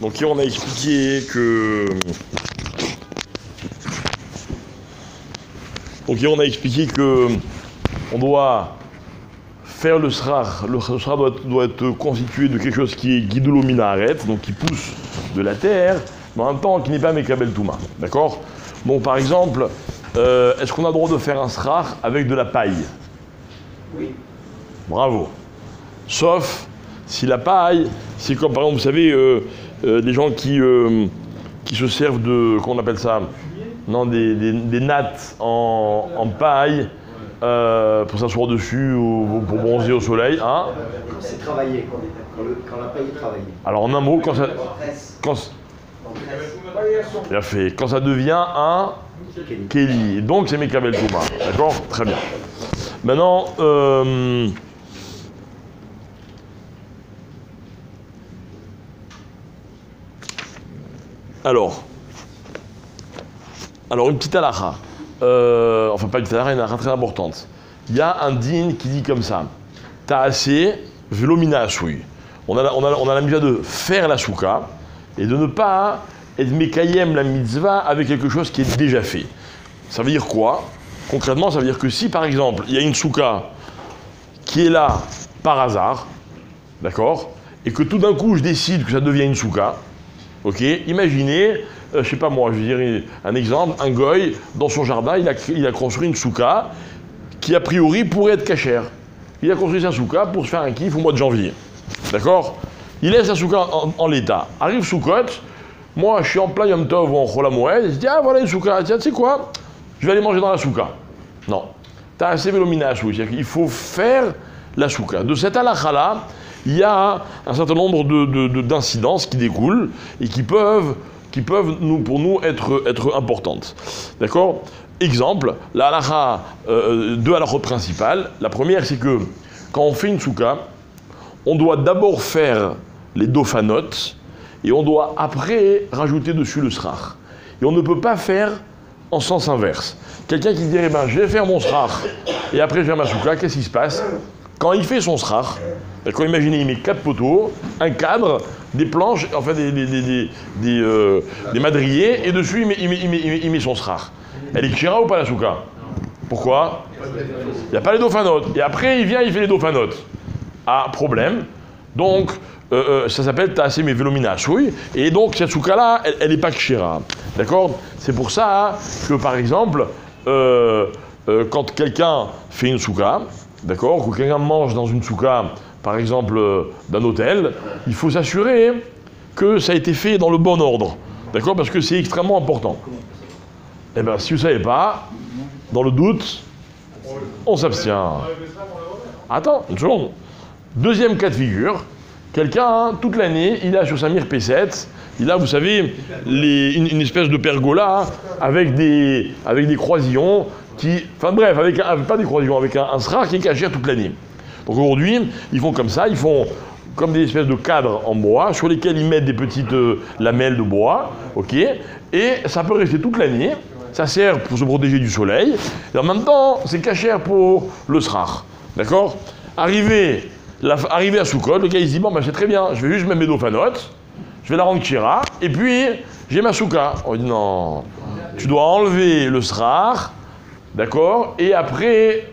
Donc on a expliqué que... on doit faire le srar. Le srar doit être constitué de quelque chose qui est guidulo minaret, donc qui pousse de la terre, mais en même temps qui n'est pas mekabel touma. D'accord? Donc par exemple, est-ce qu'on a le droit de faire un srar avec de la paille? Oui. Bravo. Sauf si la paille, c'est comme par exemple, vous savez, des gens qui se servent de, comment on appelle ça? Non, des nattes en paille pour s'asseoir dessus ou pour bronzer au soleil. Hein? Quand c'est travaillé, quand la paille est travaillée. Alors en un mot, quand ça devient un Kéli. Donc c'est Mekabel Touma. D'accord? Très bien. Maintenant, alors une petite halakha. Enfin pas une petite halakha, une halakha très importante. Il y a un din qui dit comme ça. Ta'asé velomina asui. On a la mitzvah de faire la souka et de ne pas être mekayem la mitzvah avec quelque chose qui est déjà fait. Ça veut dire quoi? Concrètement, ça veut dire que si par exemple il y a une souka qui est là par hasard, d'accord, et que tout d'un coup je décide que ça devient une souka, ok, imaginez, je sais pas moi, je dirais un exemple, un goy dans son jardin, il a construit une souka qui a priori pourrait être cachère. Il a construit sa souka pour se faire un kiff au mois de janvier, d'accord. Il laisse la souka en l'état. Arrive Soukot, moi je suis en plein Yom Tov ou en Chol HaMoed, je dis ah voilà une souka, tiens tu sais quoi, je vais aller manger dans la souka. Non, t'as assez vélomina c'est-à-dire qu'il faut faire la souka. De cette halakha-là, il y a un certain nombre d'incidences qui découlent et qui peuvent pour nous être importantes. D'accord? Exemple, la halakha, deux halakhot principales. La première, c'est que quand on fait une souka, on doit d'abord faire les dofanotes et on doit après rajouter dessus le srar. Et on ne peut pas faire en sens inverse. Quelqu'un qui dirait, je vais faire mon srar et après je vais faire ma souka, qu'est-ce qui se passe? Quand il fait son srar, quand imaginez, il met 4 poteaux, un cadre, des planches, enfin des madriers, et dessus il met son srar. Elle est kshira ou pas la souka? Pourquoi? Il n'y a pas les dofanotes. Et après il vient, il fait les dofanotes. Ah, problème. Donc, ça s'appelle Ta'asé me velomina asui. Et donc, cette souka-là, elle n'est pas kshira. D'accord? C'est pour ça que, par exemple, quand quelqu'un fait une souka, d'accord, que quelqu'un mange dans une souka, par exemple, d'un hôtel, il faut s'assurer que ça a été fait dans le bon ordre. D'accord? Parce que c'est extrêmement important. Eh bien, si vous ne savez pas, dans le doute, on s'abstient. Attends, une seconde. Deuxième cas de figure, quelqu'un, toute l'année, il a sur sa mirpesset, il a, vous savez, une espèce de pergola avec des croisillons qui... Enfin bref, pas des croisillons, avec un srar qui est caché toute l'année. Donc aujourd'hui, ils font comme ça, ils font comme des espèces de cadres en bois sur lesquels ils mettent des petites lamelles de bois, ok, et ça peut rester toute l'année, ça sert pour se protéger du soleil, et en même temps, c'est cachère pour le srar, d'accord? Arrivé à Soukot, le gars il se dit, bon c'est très bien, je vais juste mettre mes dofanotes, je vais la rendre kshira, et puis j'ai ma souka. On dit non, tu dois enlever le srar, d'accord, et après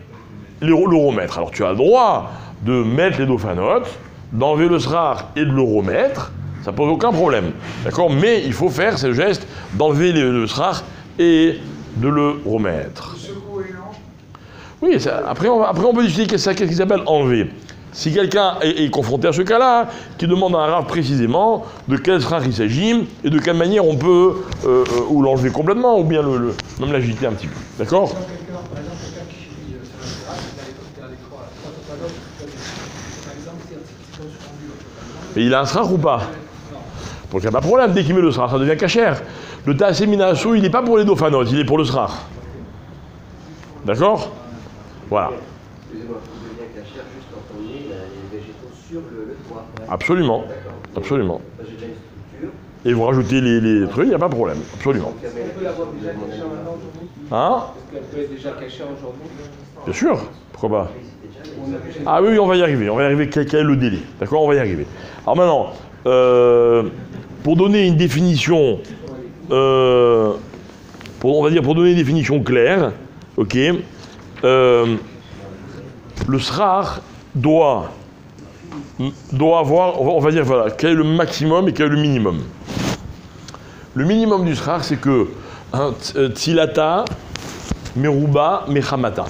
le remettre. Alors tu as le droit de mettre les dofanotes, d'enlever le srar et de le remettre, ça pose aucun problème, d'accord, mais il faut faire ce geste d'enlever le srar et de le remettre. Oui, après on peut discuter qu'est-ce qu'il s'appelle enlever. Si quelqu'un est confronté à ce cas-là, qui demande à un rav précisément de quel srar il s'agit et de quelle manière on peut ou l'enlever complètement ou bien même l'agiter un petit peu. D'accord? Et il a un srar ou pas? Donc il n'y a pas de problème, dès qu'il met le srar, ça devient cachère. Le Ta'asé mina asui, il n'est pas pour les dofanotes, il est pour le srar. D'accord? Voilà. Absolument, absolument. J'ai déjà une structure, et vous rajoutez les trucs, il n'y a pas de problème, absolument. Est-ce qu'elle peut l'avoir déjà cachée maintenant aujourd'hui? Hein? Est-ce qu'elle peut être déjà cachée aujourd'hui? Bien sûr, pourquoi pas? Ah oui, on va y arriver, quel est le délai, d'accord, on va y arriver. Alors maintenant, pour donner une définition, pour donner une définition claire, ok, le srar doit avoir, on va dire voilà, quel est le maximum et quel est le minimum. Le minimum du srar, c'est que Tsilata, Meruba, Mechamata.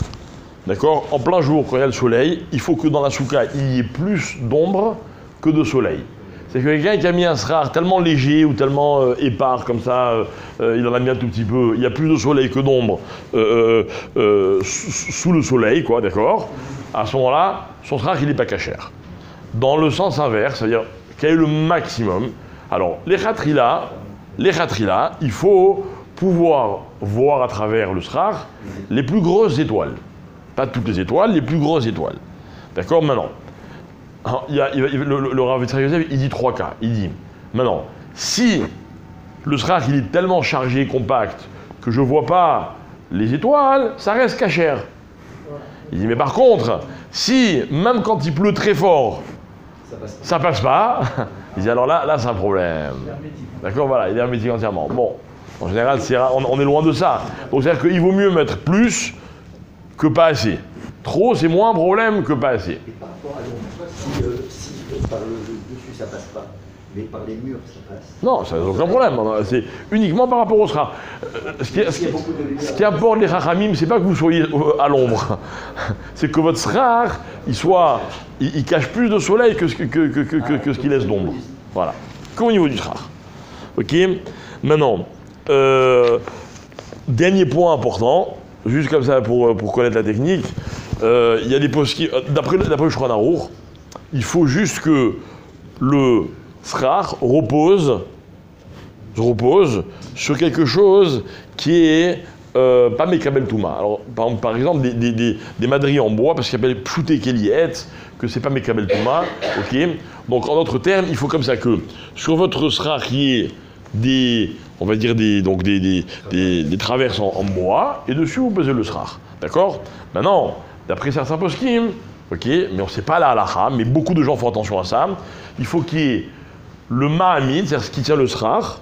D'accord? En plein jour, quand il y a le soleil, il faut que dans la souka, il y ait plus d'ombre que de soleil. C'est que quelqu'un qui a mis un srar tellement léger ou tellement épars comme ça, il en a mis un tout petit peu, il y a plus de soleil que d'ombre sous le soleil, quoi, d'accord? À ce moment-là, son srar, il n'est pas cachère. Dans le sens inverse, c'est-à-dire quel est le maximum? Alors, les khatrila, il faut pouvoir voir à travers le srar les plus grosses étoiles. Pas toutes les étoiles, les plus grosses étoiles. D'accord? Maintenant, le Rav Yitzhak Yosef, il dit 3 cas. Il dit, maintenant, si le srar il est tellement chargé, compact, que je ne vois pas les étoiles, ça reste cachère. Il dit, mais par contre, si, même quand il pleut très fort, ça passe pas, il dit, alors là c'est un problème. D'accord, voilà, il est hermétique entièrement. Bon, en général, on est loin de ça. Donc, c'est-à-dire qu'il vaut mieux mettre plus que pas assez. Trop, c'est moins un problème que pas assez. Et par rapport à l'ombre, si par le dessus ça passe pas, mais par les murs ça passe. Non, ça n'a aucun problème. C'est uniquement par rapport au srar. Ce qui importe les chachamim, c'est pas que vous soyez à l'ombre. C'est que votre srar, il cache plus de soleil que ce qu'il laisse d'ombre. Voilà. Qu'au niveau du srar. Ok. Maintenant, dernier point important, juste comme ça pour connaître la technique. Il y a des postes qui, d'après le Shulchan Aruch, il faut juste que le srar repose sur quelque chose qui est pas Mekabel Touma. Alors, par exemple, des madriers en bois, parce qu'il s'appelle Pshouté Keliet, que c'est pas Mekabel Touma, ok. Donc, en d'autres termes, il faut comme ça que sur votre srar, il y ait des traverses en bois, et dessus, vous posez le srar. D'accord? Maintenant, d'après certains poskim, ok, mais on ne sait pas la halacha, mais beaucoup de gens font attention à ça, il faut qu'il y ait le Mahamid, c'est-à-dire ce qui tient le srar,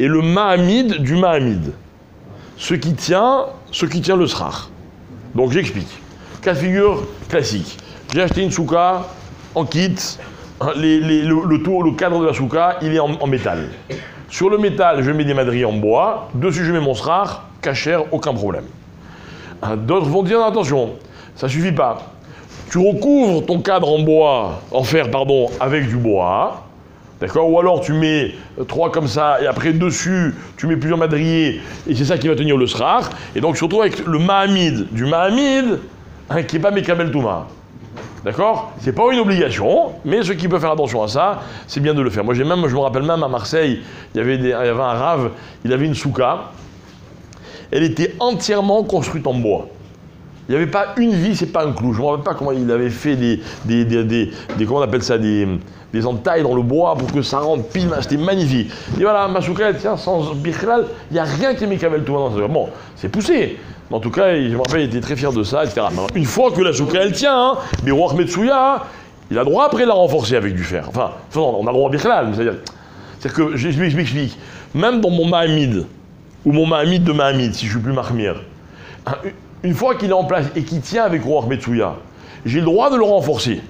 et le Mahamid du Mahamid. Ce qui tient le srar. Donc j'explique. Cas de figure classique. J'ai acheté une souka en kit, le cadre de la souka, il est en métal. Sur le métal, je mets des madriers en bois, dessus je mets mon srar, cachère, aucun problème. D'autres vont dire attention, ça suffit pas. Tu recouvres ton cadre en fer, avec du bois, d'accord? Ou alors tu mets 3 comme ça, et après dessus, tu mets plusieurs madriers, et c'est ça qui va tenir le srar. Et donc surtout avec le Mahamid du Mahamid, qui n'est pas Mekabel Touma. D'accord? C'est pas une obligation, mais ceux qui peuvent faire attention à ça, c'est bien de le faire. Moi je me rappelle même à Marseille, il y avait un rave, il avait une souka, elle était entièrement construite en bois. Il n'y avait pas une vis et pas un clou. Je ne me rappelle pas comment il avait fait comment on appelle ça, des entailles dans le bois pour que ça rentre pile. C'était magnifique. Et voilà, ma souka, elle tient sans bichlal, il n'y a rien qui est Mekabel Touma dans ça. Bon, c'est poussé. Mais en tout cas, je me rappelle, il était très fier de ça, etc. Alors, une fois que la souka, elle tient, mais Roach Metsuya, il a droit après de la renforcer avec du fer. Enfin, on a le droit à bichlal. C'est-à-dire que, je m'explique, même dans mon Mahamid, ou mon Mahamid de Mahamid, si je suis plus Mahmir, une fois qu'il est en place et qu'il tient avec Roach Metsuya, j'ai le droit de le renforcer.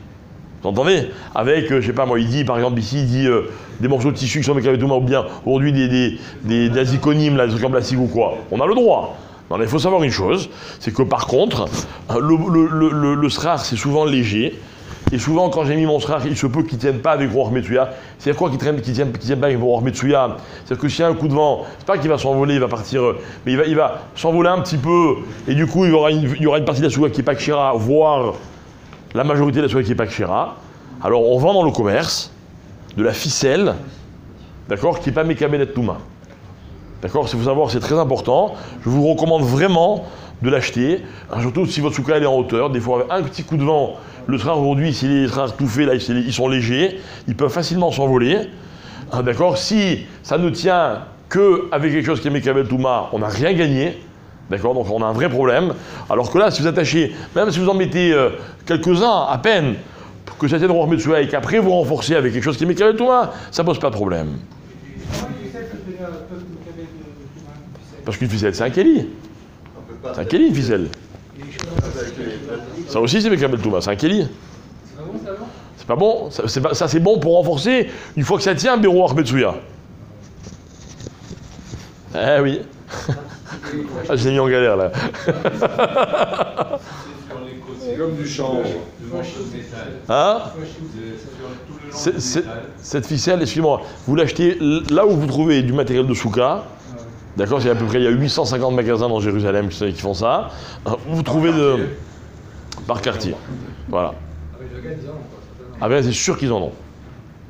Vous entendez? Avec, je sais pas moi, il dit, par exemple, ici, il dit des morceaux de tissu qui sont Mekabel Touma, ou bien aujourd'hui des aziconymes, là, des trucs en plastique ou quoi. On a le droit. Non, mais il faut savoir une chose, c'est que par contre, le srar, c'est souvent léger. Et souvent, quand j'ai mis mon srar, il se peut qu'il ne tienne pas avec Roach Metsuya. C'est-à-dire quoi qu'il tienne pas avec Roach Metsuya? C'est-à-dire que s'il y a un coup de vent, c'est pas qu'il va s'envoler, il va partir, mais il va s'envoler un petit peu, et du coup, il y aura une partie de la souka qui est pas kshira, voire la majorité de la souka qui est pas kshira. Alors, on vend dans le commerce de la ficelle, d'accord, qui n'est pas Mekabel Touma. D'accord, il faut savoir, c'est très important. Je vous recommande vraiment de l'acheter, surtout si votre souka elle est en hauteur. Des fois, avec un petit coup de vent, le srar aujourd'hui, si les srars tout faits, là, ils sont légers, ils peuvent facilement s'envoler. Ah, d'accord? Si ça ne tient qu'avec quelque chose qui est Mekabel Touma, on n'a rien gagné. D'accord? Donc on a un vrai problème. Alors que là, si vous attachez, même si vous en mettez quelques-uns à peine, pour que ça tienne Roar Metsuya et qu'après vous renforcez avec quelque chose qui est Mekabel Touma, ça pose pas de problème. Comment une ficelle peut devenir Mekabel Touma, une ficelle? Parce qu'une ficelle, c'est un Kéli. C'est un Kéli, une ficelle. Ça aussi, c'est Mekabel Touma, c'est un Kéli. C'est pas bon, ça, non? C'est pas bon. Ça, c'est bon pour renforcer une fois que ça tient Roar Metsuya. Eh oui. Ah, je l'ai mis en galère là. C'est comme du chanvre. Hein? Cette ficelle, excusez-moi, vous l'achetez là où vous trouvez du matériel de souka. D'accord, c'est à peu près, il y a 850 magasins dans Jérusalem qui font ça. Vous trouvez par quartier. Voilà. Ah ben c'est sûr qu'ils en ont.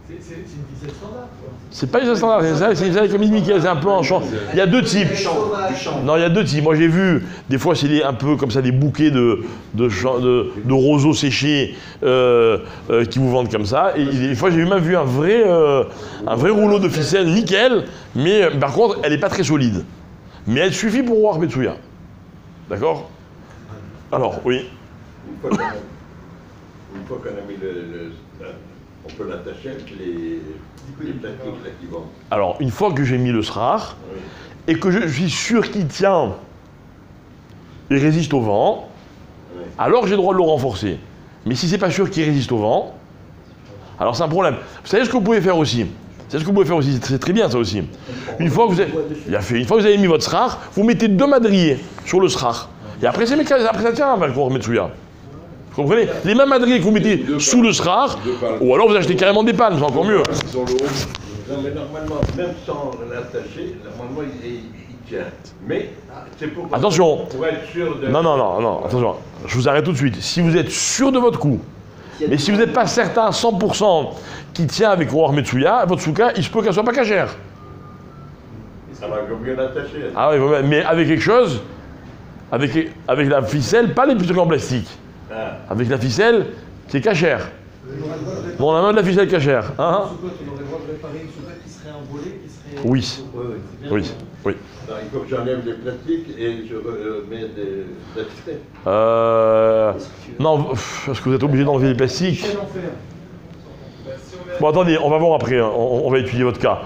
C'est une ficelle standard, quoi. C'est pas une ficelle standard, c'est une ficelle comme il dit Mickaël, c'est un peu en champ. Il y a deux types. Non, il y a deux types. Moi j'ai vu, des fois c'est un peu comme ça des bouquets de roseaux séchés qui vous vendent comme ça. Et des fois j'ai même vu un vrai rouleau de ficelle nickel, mais par contre elle n'est pas très solide. Mais elle suffit pour Roar Metsuya. D'accord? Alors, oui. Une fois qu'on a mis on peut l'attacher avec les plastiques là qui vendent. Alors, une fois que j'ai mis le srar, Oui. et que je suis sûr qu'il tient et résiste au vent, Oui. alors j'ai le droit de le renforcer. Mais si c'est pas sûr qu'il résiste au vent, alors c'est un problème. Vous savez ce que vous pouvez faire aussi? C'est très bien ça aussi. Une fois que vous avez mis votre srar, vous mettez 2 madriers sur le srar. Et après, ça tient avec le Roar Metsuya. Vous comprenez? Les mêmes madriers que vous mettez sous le srar, ou alors vous achetez carrément des palmes, c'est encore mieux. Ils ont le haut. Non, mais normalement, même sans l'attacher, normalement, il tient. Mais c'est pour. Attention. Pour être sûr de. Non, attention. Je vous arrête tout de suite. Si vous êtes sûr de votre coup, mais si vous n'êtes pas certain à 100% qu'il tient avec Roar Metsuya, votre souka, il se peut qu'elle soit pas cachère. Alors, il vaut mieux l'attacher. Ah oui, mais avec quelque chose, avec la ficelle, pas les petits trucs en plastique. Ah. Avec la ficelle qui est cachère. Bon, on a même de la ficelle cachère. Hein? Tu aurais le droit de réparer une souka qui serait envolée, qui serait... Oui. Oui. Alors, il faut que j'enlève les plastiques et je remets des extraits. Non, est-ce que vous êtes obligé d'enlever les plastiques? Quel enfer. Bon, attendez, on va voir après, on va étudier votre cas.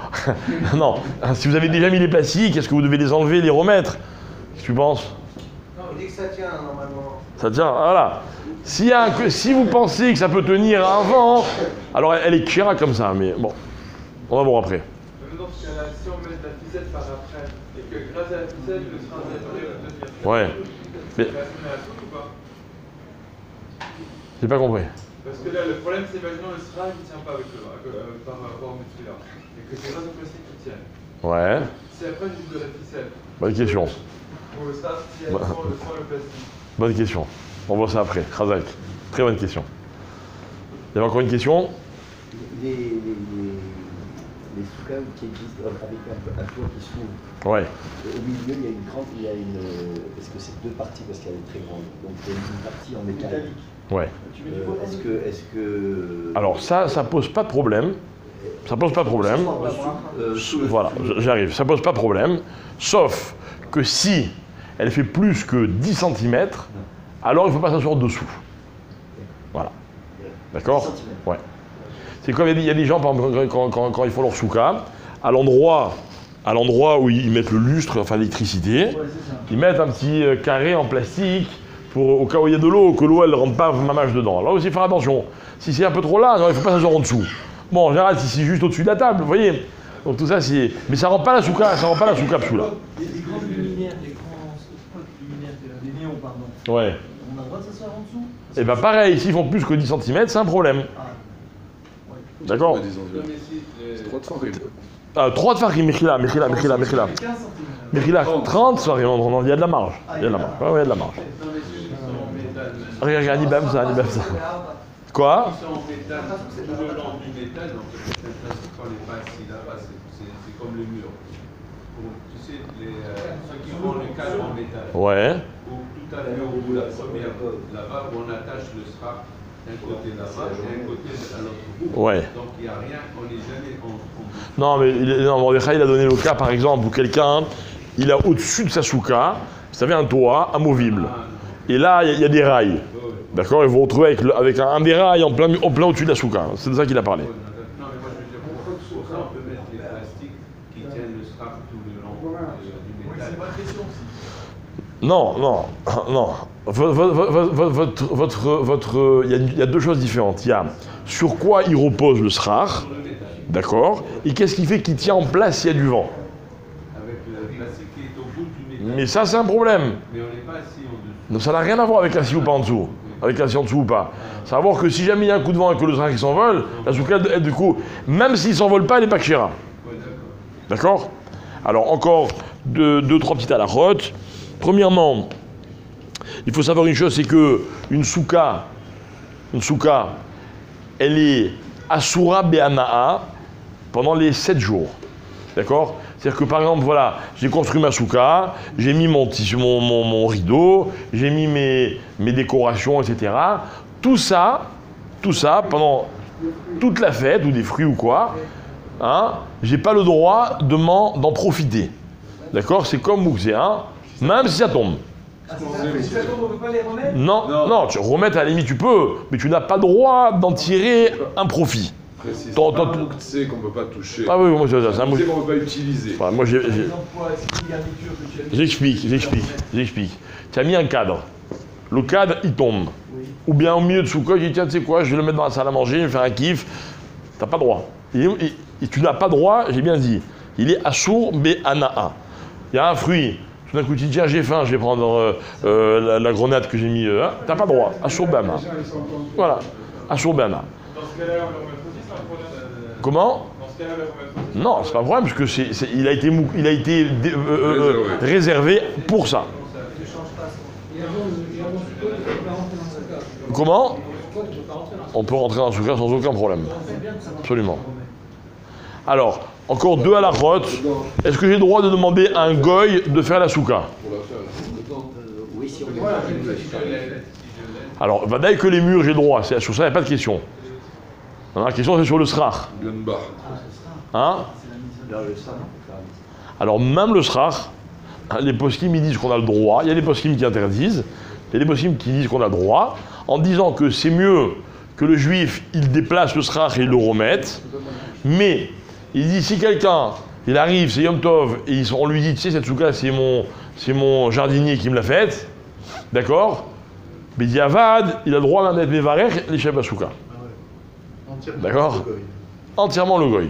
Non, si vous avez déjà mis les plastiques, est-ce que vous devez les enlever, les remettre? Qu'est-ce que tu penses? Non, dès que ça tient, normalement. Ça tient, voilà. Si vous pensez que ça peut tenir avant, alors elle est kira comme ça, mais bon, on va voir après. Dans ce cas-là, si on met de la ficelle par après, et que grâce à la ficelle, le sera devenir. Ouais. Mais Ça met à tout ou pas? j'ai pas compris. Parce que là, le problème, c'est imaginons le SRA qui ne tient pas avec par rapport au musculaire. Et que c'est grâce au plastique qui tient. Ouais, Si après, juste de la ficelle. bonne question. Pour le SRA, si elle sans le plastique. Bonne question. On voit ça après. Khazak. Très bonne question. Il y avait encore une question? Les soukas qui existent avec un toit qui s'ouvre. Ouais. Au milieu, il y a une grande. Est-ce que c'est 2 parties parce qu'elle est très grande? Donc il y a une partie en métal. Ouais. Est-ce que. Alors ça pose pas de problème. Ça pose pas de problème. Voilà, j'arrive. Ça pose pas de problème. Sauf que si elle fait plus que 10 cm, alors il ne faut pas s'asseoir dessous. Voilà. D'accord? 10 centimètres. Ouais. C'est comme il y a des gens, par exemple, quand ils font leur souka, à l'endroit où ils mettent le lustre, enfin l'électricité, ils mettent un petit carré en plastique au cas où il y a de l'eau, que l'eau elle ne rentre pas mamage dedans. Là aussi, il faut faire attention. Si c'est un peu trop là, il ne faut pas s'asseoir en dessous. Bon, en général, si c'est juste au-dessus de la table, vous voyez. Donc tout ça, c'est. Mais ça ne rend pas la souka, dessous là. Les grands luminaires, les grands spots luminaires, les néons, pardon. Ouais. On a le droit de s'asseoir en dessous? Et bien pareil, s'ils font plus que 10 cm, c'est un problème. D'accord? C'est trop de farine. 3 de farim, Mechila. 15 centimètres. Mechila, 30, il y a de la marge. Il y a de la marge. Ouais, il y a de la marge. Regarde, Ibam ça. Quoi? Ils sont en métal, tout le long du métal, donc quand on n'est pas assis là-bas, c'est comme le mur. Tu sais, ceux qui font le cadre en métal. Ouais. Ou tout à fait au bout, la première là-bas où on attache le strap, un côté là-bas et un côté à l'autre bout. Ouais. Donc il n'y a rien, on n'est jamais en Non, mais Mordechai, il a donné le cas, par exemple, où quelqu'un, il a au-dessus de sa souka, vous savez, un toit amovible. Et là, il y a des rails. D'accord? Et vous vous retrouvez avec un des rails en plein au-dessus de la souka. C'est de ça qu'il a parlé. Non, mais moi je veux dire, pour ça, on peut mettre les plastiques qui tiennent le strap tout le long du métal. C'est pas question aussi. Non, non, non. Il y a deux choses différentes. Il y a sur quoi il repose le srar, d'accord? Et qu'est-ce qui fait qu'il tient en place s'il y a du vent? Avec le plastique qui est au bout du métal. Mais ça, c'est un problème. Mais on n'est pas assis en dessous. Donc ça n'a rien à voir avec assis ou pas en dessous. Avec assis en dessous ou pas. Savoir que si jamais il y a un coup de vent et que le srar s'envole, la souka, du coup, même s'il ne s'envole pas, elle n'est pas kshira. Ouais, D'accord? Alors encore deux, trois petites halakhot. Premièrement, il faut savoir une chose, c'est que une souka, elle est asura be'ana'a pendant les 7 jours. D'accord? C'est-à-dire que par exemple, voilà, j'ai construit ma souka, j'ai mis mon rideau, j'ai mis mes décorations, etc. Tout ça, pendant toute la fête, ou des fruits ou quoi, hein, j'ai pas le droit d'en profiter. D'accord? C'est comme Moukzé, hein, même si ça tombe. Ah, c'est ça, on ne peut pas les remettre? Non, tu remettre à la limite tu peux, mais tu n'as pas le droit d'en tirer un profit. C'est pas un mouktsé qu'on ne peut pas toucher. Ah oui, moi c'est un mouktsé qu'on ne peut pas utiliser. Enfin, moi j'explique. Tu as mis un cadre. Le cadre, il tombe. Ou bien au milieu de Soukot, je dis tiens, tu sais quoi, je vais le mettre dans la salle à manger, je vais faire un kiff. Tu n'as pas droit. Et tu n'as pas droit, j'ai bien dit. Il est assour be'ana'a. Il y a un fruit. Tout d'un coup, tu dis tiens, j'ai faim, je vais prendre la grenade que j'ai mis. Tu n'as pas droit. Assour be'ana'a. Voilà. Assour be'ana'a. Dans ce cas-là, on le remet aussi, c'est un problème. Comment? Dans ce cas-là, on le remet aussi. Non, c'est pas un problème, parce que il a été réservé pour ça. Comment? On peut rentrer dans ce cas sans aucun problème. Absolument. Alors, encore deux halakhot. Est-ce que j'ai le droit de demander à un goy de faire la souka? Oui, si on Alors, vadaï que les murs, j'ai le droit. Sur ça, il n'y a pas de question. Non, la question, c'est sur le srar. Hein? Alors, même le srar, les poskim, ils disent qu'on a le droit. Il y a des poskim qui interdisent. Il y a des poskim qui disent qu'on a le droit, en disant que c'est mieux que le juif, il déplace le srar et il le remette. Mais, il dit, si quelqu'un, il arrive, c'est Yom Tov, et on lui dit, tu sais, cette souka, c'est mon jardinier qui me l'a faite, d'accord? Mais il dit, Avad, il a le droit d'être Mevarech, les chefs souka. D'accord? Entièrement le goy.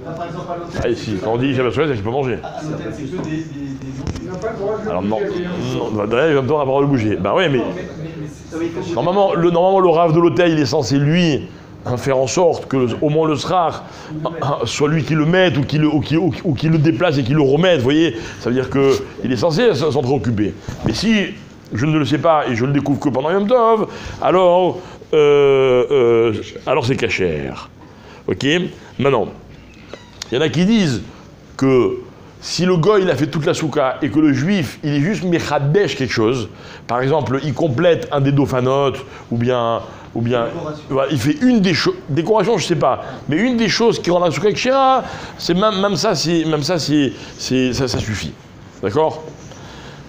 Par exemple, à l'hôtel. Ah, ici, quand on dit chef souka, c'est qu'il peut manger. À l'hôtel, c'est que des Il n'a pas le droit de Alors non, bouger. d'ailleurs, il va me donner la parole de bouger. Ben oui, mais normalement, le rave de l'hôtel, il est censé, lui, faire en sorte que au moins le srar soit lui qui le mette ou qui le déplace et qui le remette. Vous voyez, ça veut dire qu'il est censé s'en préoccuper. Mais si je ne le sais pas et je le découvre que pendant Yom Tov, alors c'est cachère. Ok? Maintenant, il y en a qui disent que si le goy il a fait toute la souka et que le juif il est juste mechadesh quelque chose, par exemple il complète un des dofanotes ou bien voilà, il fait une des choses, décoration je sais pas, mais une des choses qui rend la souka kshera, c'est même ça suffit, d'accord?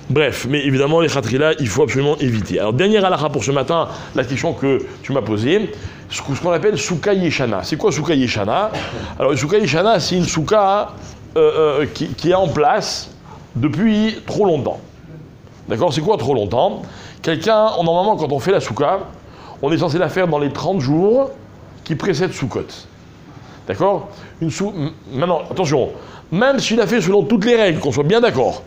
Bref, mais évidemment les khatrila il faut absolument éviter. Alors dernière halakha pour ce matin, la question que tu m'as posée, ce qu'on appelle souka yeshana. C'est quoi souka yeshana? Alors une souka yeshana c'est une souka qui est en place depuis trop longtemps. D'accord? C'est quoi trop longtemps? Normalement, quand on fait la souka, on est censé la faire dans les 30 jours qui précèdent Soukot. D'accord? Maintenant, attention, même si je la fait selon toutes les règles, qu'on soit bien d'accord,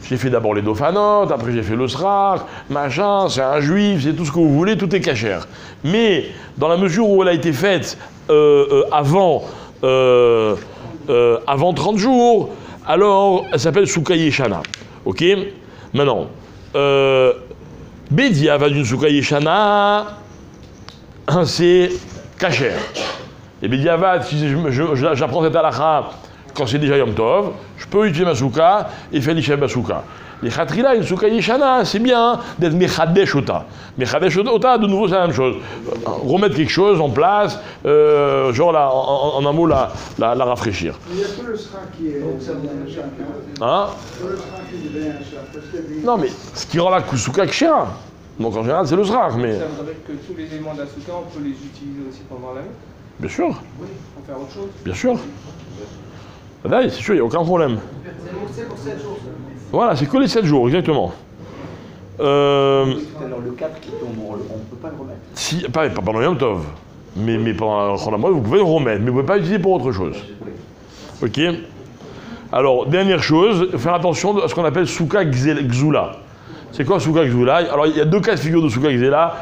j'ai fait d'abord les dofanotes, après j'ai fait le srar, machin, c'est un juif, c'est tout ce que vous voulez, tout est cachère. Mais dans la mesure où elle a été faite avant 30 jours, alors elle s'appelle Souka Yeshana. Ok? Maintenant, Bédia va d'une Souka Yeshana, c'est cachère. Et Bédia va, si j'apprends cette halakha quand c'est déjà Yom Tov, je peux utiliser ma Souka et faire l'Ishav Souka. Les Khatrila, une souka yeshana, c'est bien d'être mechadesh ota. Mechadesh ota, de nouveau, c'est la même chose. Remettre quelque chose en place, genre là, en un mot, la rafraîchir. Il n'y a que le sera qui est un char. Hein? Que le sera qui devient un char. Parce qu'il y a des... Non, mais ce qui rend la souka kshera. Donc en général, c'est le srar, mais. Ça voudrait dire que tous les éléments de la souka, on peut les utiliser aussi pendant l'année Bien sûr, pour faire autre chose. bien sûr. Là, c'est sûr, il n'y a aucun problème. C'est pour 7 jours seulement. Voilà, c'est que les 7 jours, exactement. Tout à l'heure, le 4 qui tombe, on ne peut pas le remettre. Si, pas pendant le Yom Tov, mais pendant la mois, vous pouvez le remettre, mais vous ne pouvez pas l'utiliser pour autre chose. Ok? Alors, dernière chose, faire attention à ce qu'on appelle Souka Gzula. C'est quoi Souka Gzula? Alors, il y a deux cas de figure de Souka Gzula,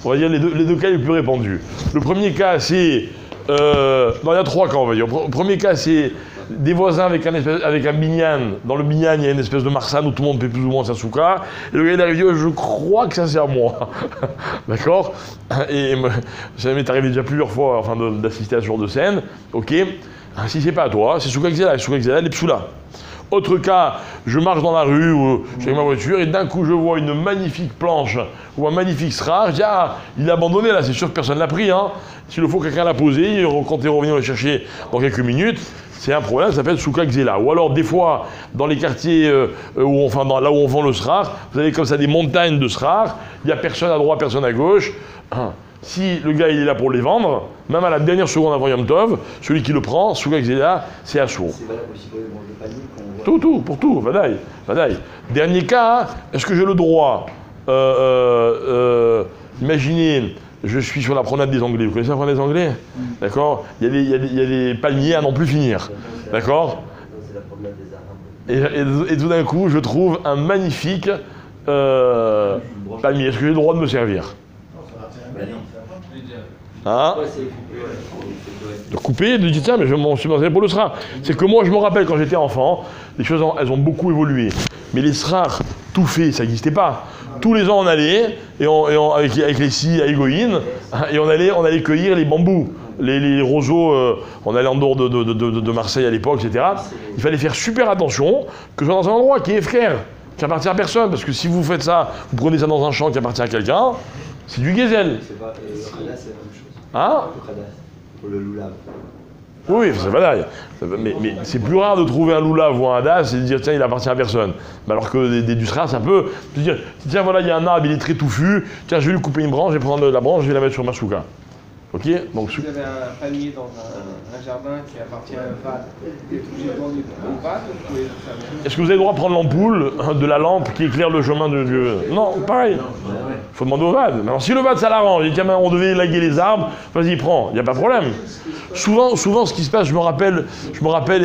on va dire les deux cas les plus répandus. Le premier cas, c'est... non, il y a trois cas, on va dire. Le premier cas, c'est des voisins avec un binyan. Dans le binyan, il y a une espèce de marsane où tout le monde fait plus ou moins sa souka. Et le gars, il arrive, dit, je crois que ça c'est à moi. D'accord? Et ça m'est arrivé déjà plusieurs fois enfin, d'assister à ce genre de scène. Ok? Si c'est pas à toi, c'est souka Gzela. Souka Gzela, les psoula. Autre cas, je marche dans la rue ou je suis avec ma voiture et d'un coup je vois une magnifique planche ou un magnifique srar. Je dis ah, il est abandonné là, c'est sûr que personne ne l'a pris. Hein. S'il le faut, quelqu'un l'a posé, il comptait revenir le chercher dans quelques minutes. C'est un problème, ça s'appelle Souka Gzela. Ou alors des fois, dans les quartiers là où on vend le srar, vous avez comme ça des montagnes de srar, il n'y a personne à droite, personne à gauche. Si le gars il est là pour les vendre, même à la dernière seconde avant Yom Tov, celui qui le prend, Souka Gzela, c'est assourd. C'est valable aussi pour les branches de panier qu'on voit. Tout, pour tout, vadaï. Dernier cas, est-ce que j'ai le droit, imaginez, je suis sur la promenade des Anglais, vous connaissez la promenade des Anglais? D'accord? Il y a des palmiers à n'en plus finir, d'accord? C'est la promenade des Arabes. Et tout d'un coup, je trouve un magnifique palmier. Est-ce que j'ai le droit de me servir? Hein? De couper, de dire tiens, mais je m'en suis pour le srar. C'est que moi, je me rappelle quand j'étais enfant, les choses elles ont beaucoup évolué. Mais les srars tout fait, ça n'existait pas. Tous les ans, on allait, avec les scies à Égoïne, et on allait cueillir les bambous, les roseaux. On allait en dehors de Marseille à l'époque, etc. Il fallait faire super attention que ce soit dans un endroit qui est efker, qui appartient à personne. Parce que si vous faites ça, vous prenez ça dans un champ qui appartient à quelqu'un, c'est du gazelle. C'est pas, le Khadas, c'est la même chose. Hein? Le Khadas, pour le loulav. Oui, c'est valable. Mais c'est plus rare de trouver un loulav ou un hadas et de dire tiens, il appartient à personne. Mais alors que du srar, ça peut se dire tiens, voilà, il y a un arbre, il est très touffu, tiens, je vais lui couper une branche, je vais prendre la branche, je vais la mettre sur ma souka. Ok? Donc, Vous avez un palmier dans un jardin qui appartient à un vade. Et vous avez vendu au vade, vous pouvez faire la même chose. est-ce que vous avez le droit de prendre l'ampoule de la lampe qui éclaire le chemin de Dieu? Non, pareil. Il faut demander au vade. Mais alors, si le vade, ça l'arrange, il dit tiens, on devait élaguer les arbres, vas-y, prends, il n'y a pas de problème. Souvent, ce qui se passe, je me rappelle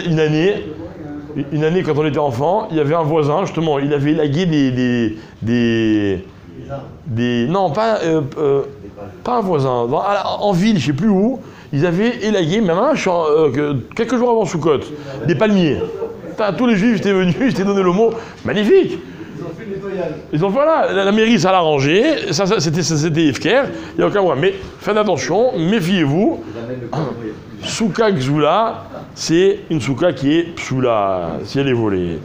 une année quand on était enfant, il y avait un voisin, justement, il avait élagué non, pas un voisin, en ville, je ne sais plus où, ils avaient élagué, même quelques jours avant Soukot, des palmiers. Tous les juifs étaient venus, ils s'étaient donné le mot, magnifique. Ils ont fait voilà, la mairie ça l'a arrangé, c'était efker, il n'y a aucun problème. Mais faites attention, méfiez-vous. Souka Gzula, c'est une souka qui est psoula, si elle est volée.